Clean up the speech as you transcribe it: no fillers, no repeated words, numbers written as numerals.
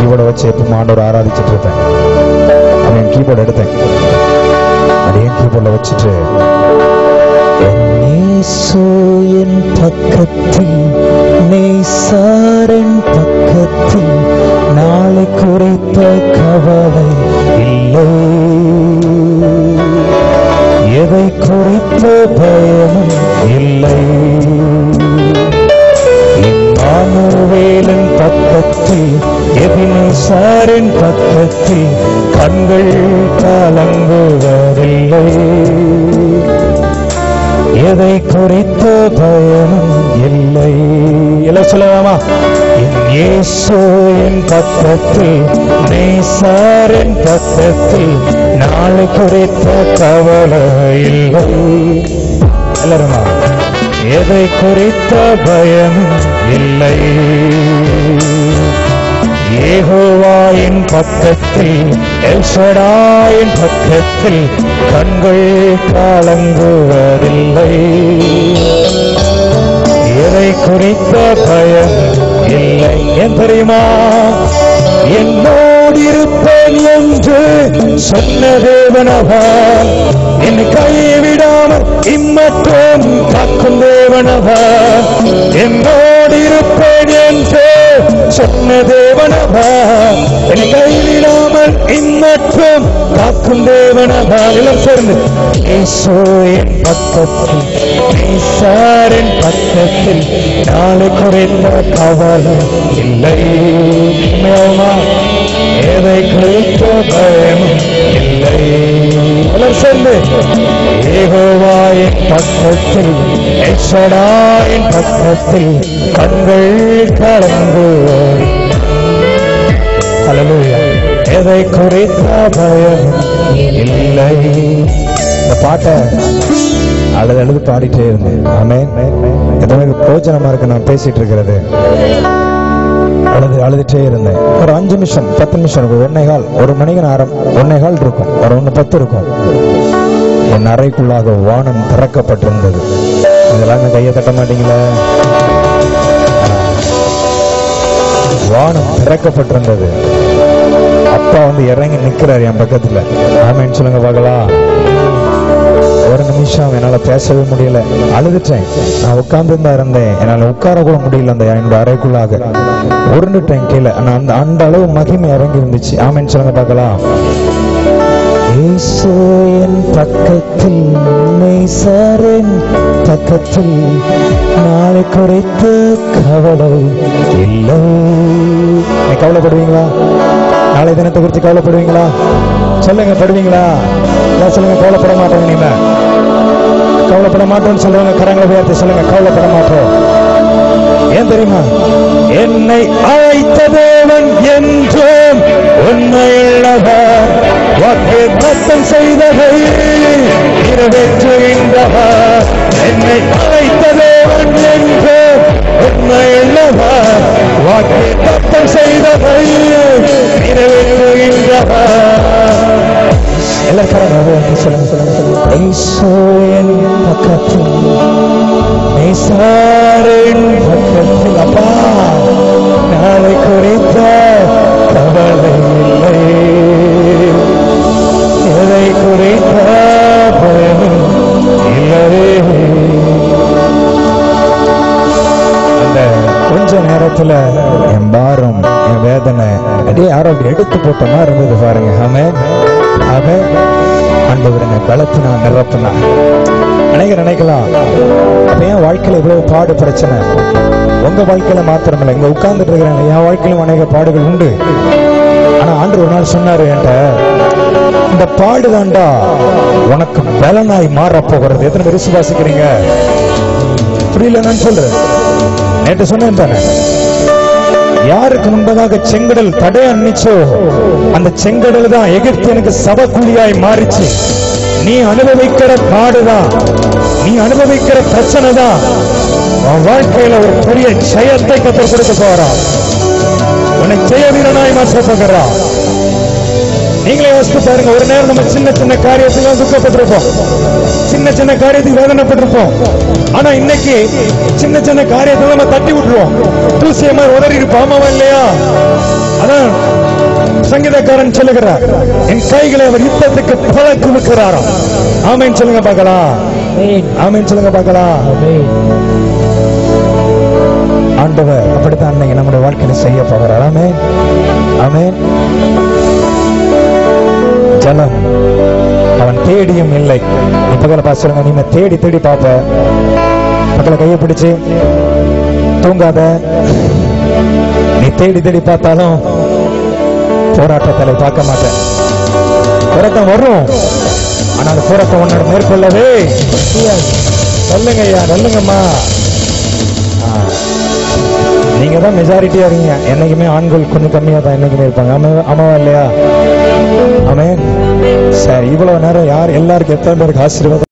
கீபோர்டை வச்சு எப்பவும் ஆண்டவர் ஆராதிச்சுட்டு இருப்பேன். அவன் கீபோர்டு எடுத்தேன், அப்படியே கீபோர்டில் வச்சுட்டு என் பக்கத்தில் நேசாரன் பக்கத்தில் நாளை குறித்த கவலை இல்லை, எதை குறித்த பயமும் இல்லை. இம்மானுவேலின் பக்கத்தில் எபினேசாரின் பக்கத்தில் கண்கள் கலங்குவதில்லை, எதை குறித்த பயமும் இல்லை. எல்லாம் சொல்லலாமா? என் இயேசு என் பக்கத்தில் நேசாரின் பக்கத்தில் நாளை குறித்த கவலை இல்லை. எல்லாருமா? எதை குறித்த பயமும் இல்லை. யெகோவாயின் பக்கத்தில் எல்ஷடாயின் பக்கத்தில் கண்கள் கலங்குவதில்லை, எதை குறித்த பயம் இல்லை. ஏன் தெரியுமா? என்னோடு இருப்பேன் என்று சொன்ன தேவனவர், என்னை கைவிடாமல் இம்மட்டும் காக்கும் தேவனவர். என்னோடு இருப்பேன் என்று சொன்ன தேவனவர், என்னை கைவிடாமல் இம்மட்டும் காக்கும் தேவனவர். எல்லாம் சேர்ந்து இயேசு என் பக்கத்தில் நேசாரின் பக்கத்தில் நாளை குறித்த கவலை இல்லை. எதை குறித்த பயமும் இல்லை. எல்லாம் சேர்ந்து யெகோவாயின் பக்கத்தில் எல்ஷடாயின் பக்கத்தில் கண்கள் கலங்குவார். ஹல்லேலூயா. எதை குறித்த பயம் இல்லை. இந்த பாட்டை அழுது பாடிட்டே இருந்தேன். ஆமென். எதற்கு பிரோஜனமா இருக்கு நான் பேசிட்டு இருக்கிறது. அழுதுட்டே இருந்தேன். ஒரு 5 நிமிஷம் 10 நிமிஷம் இருக்கும். 1:15 1 மணிக்கு நேரம் 1:15 இருக்கும். ஒரு 1:10 இருக்கும். என் அறைக்குள்ளாக வானம் திறக்கப்பட்டிருந்தது. இதெல்லாம் கையை தட்ட மாட்டீங்களா? வானம் திறக்கப்பட்டிருந்தது. அப்பா வந்து இறங்கி நிக்கிறார் என் பக்கத்துல. ஆமென் சொல்லுங்க பார்க்கலாம். ஒரு நிமிஷம் என்னால பேசவே முடியல, அழுதுட்டேன். நான் உட்கார்ந்து தான் இருந்தேன், என்னால உட்கார கூட முடியல. அந்த என்னோட அறைக்குள்ளாக உருண்டுட்டேன் கீழே. அந்த அளவு மகிமை இறங்கி இருந்துச்சு. ஆமென் சொல்லுங்க பார்க்கலாம். இயேசு என் பக்கத்தில் நேசாரின் பக்கத்தில் நாளை குறித்த கவலை இல்லை. கவலைப்படுவீங்களா? நாளை தினத்தை குறித்து கவலைப்படுவீங்களா? சொல்லுங்க, படுவீங்களா? சொல்லுங்க, கவலைப்பட மாட்டோம். நீங்க கவலைப்பட மாட்டோம்னு சொல்லுவாங்க. கரங்களை உயர்த்தி சொல்லுங்க, கவலைப்பட மாட்டோம். ஏன் தெரியுமா? என்னை அழைத்த தேவன் என்றும் உண்மையுள்ளவர், வாக்குத்தத்தம் செய்ததை நிறைவேற்றுகின்றவர். என்னை அழைத்த தேவன் என்றும் உண்மையுள்ளவர், வாக்குத்தத்தம் செய்ததை நிறைவேற்றுகின்றவர். பக்கத்தில் நேசாரின் பக்கத்தில் அப்பா நாளை குறித்த கவலை இல்லை, எதை குறித்த பயமும் இல்லை. அந்த கொஞ்ச நேரத்துல என் பாரம் என் வேதனை அப்படியே யாரோ எடுத்து போட்ட மாதிரி இருந்தது பாருங்க. ஆமென். ஆமென். ஆண்டவர் என்னை பலத்தினா நிரப்பினா. நினைக்கலாம், அப்ப என் வாழ்க்கையில இவ்வளவு பாடு பிரச்சனை. உங்க வாழ்க்கையில மாத்திரமில்லை, இங்க உட்கார்ந்துட்டு இருக்கிறாங்க, என் வாழ்க்கையிலும் அநேக பாடுகள் உண்டு. ஆனா ஆண்டவர் ஒரு நாள் சொன்னாரு என்கிட்ட, இந்த பாடுதாண்டா உனக்கு பலனாய் மாற போகிறது. எத்தனை பேர் விசுவாசிக்கிறீங்க? புரியல நான் சொல்றேன். நேற்று சொன்னேன் தானே, யாருக்கு முன்பதாக செங்கடல் தடை அன்னிச்சோ அந்த செங்கடல் தான் எகிப்தியனுக்கு சவக்கூலியாய் மாறிச்சு. நீ அனுபவிக்கிற பாடுதான், நீ அனுபவிக்கிற பிரச்சனை தான் உன் வாழ்க்கையில ஒரு பெரிய ஜெயத்தை கற்றுக் கொடுக்க போறான். உன்னை ஜெய வீரனாய் மாற்ற போகிறான். நீங்களே யோசித்து பாருங்க. ஒரு நேரம் நம்ம சின்ன சின்ன காரியத்துக்கு துக்கப்பட்டிருப்போம், சின்ன சின்ன காரியத்துக்கு வேதனைப்பட்டிருப்போம். ஆனா இன்னைக்கு சின்ன சின்ன காரியத்தை நம்ம தட்டி விட்டுருவோம், தூசிய மாதிரி உதறி இருப்போம். ஆமாவா இல்லையா? அதான் சங்கீதக்காரன் சொல்லுகிறார், என் கைகளை அவர் யுத்தத்துக்கு பழக்குவிக்கிறாராம். ஆமென் சொல்லுங்க பார்க்கலாம். ஆமென் சொல்லுங்க பார்க்கலாம். ஆண்டவர் அப்படித்தான் அன்னைக்கு நம்முடைய வாழ்க்கையில செய்ய போகிறார். ஆமென் ஆமென். ஜனம் அவன் தேடியும் இல்லை. இப்ப பாசுங்க, நீங்க தேடி தேடி பாப்ப, மக்களை கையை பிடிச்சு தூங்காத. நீ தேடி தேடி பார்த்தாலும் போராட்டத்தை பார்க்க மாட்டேன். போராட்டம் வரும், ஆனால் போராட்டம் உன்னோட மேற்கொள்ளவே சொல்லுங்க ஐயா, சொல்லுங்கம்மா. நீங்க தான் மெஜாரிட்டியா இருக்கீங்க. என்னைக்குமே ஆண்கள் கொஞ்சம் கம்மியா தான் என்னைக்குமே இருப்பாங்க. ஆமாவா இல்லையா? ஆமென். சரி, இவ்வளவு நேரம் யார் எல்லாருக்கும் எத்தனை பேருக்கு ஆசீர்வாதம்